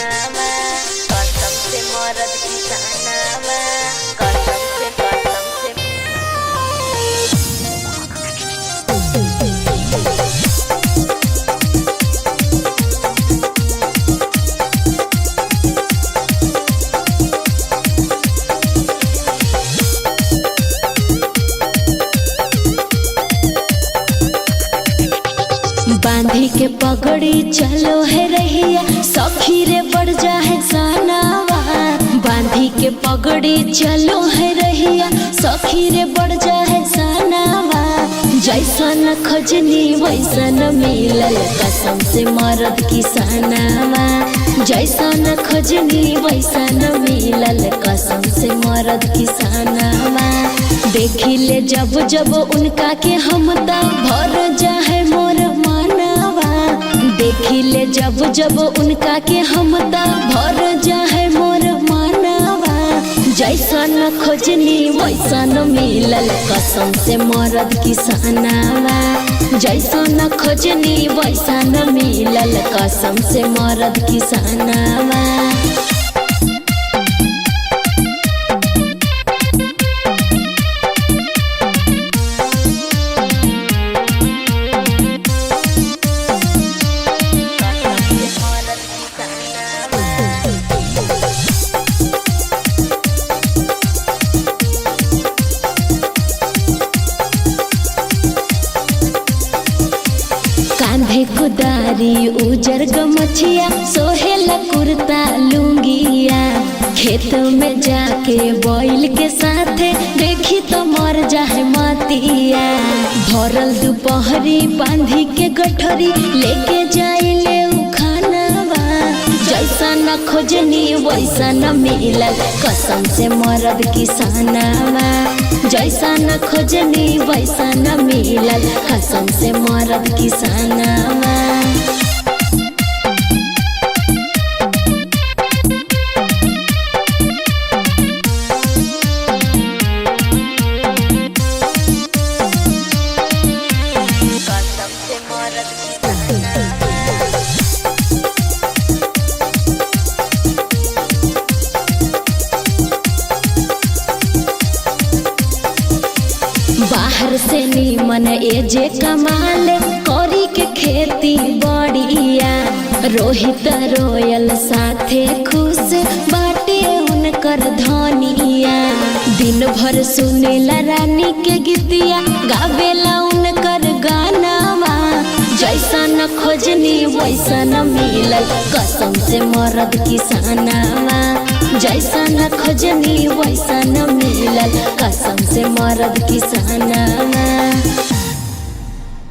किसानावा कसम से मरद किसानावा कसम से बांधी के पगड़ी चलो है रहिया सखी रे बढ़ जाए सनावा। बांधी के पगड़ी चलो है रहिया सखी रे बढ़ जाए सनावा। जैसन खोजनी वैसन मिलल कसम से मरद किसानावा। जैसन खोजनी वैसन मिलल कसम से मरद किसानावा। देखी ले जब जब उनका के हम ता भर जाए मोर मानवा। देखी ले जब जब उनका के हम ता भर जाए मोर मानवा। जैसन खोजनी वैसन मिलल कसम से मरद किसानावा। जैसन खोजनी वैसन मिलल कसम से मरद किसानावा। कांधे कुदारी उजर गमछिया सोहेला कुर्ता लुंगिया। खेत में जाके बैल के साथे देखी तो मर जाए मतिया। भरल दोपहरी बांधी के गठरी लेके जाइले खानावा। जैसन खोजनी वैसन मिलल कसम से मरद किसानावा। जैसन खोजनी वैसन मिलल कसम से मरद किसानावा। कसम से मरद किसानावा। बाहर से नीमन एजे कमाल करी के खेती बढ़िया। रोहित रोयल साथे खुश बाटे उनकर धनिया। दिन भर सुनेला रानी के गीतिया गावेला उनकर गानावा। जैसन खोजनी वैसन मिलल कसम से मरद किसानावा। जैसन खोजनी वैसन मिलल कसम से मरद किसानावा।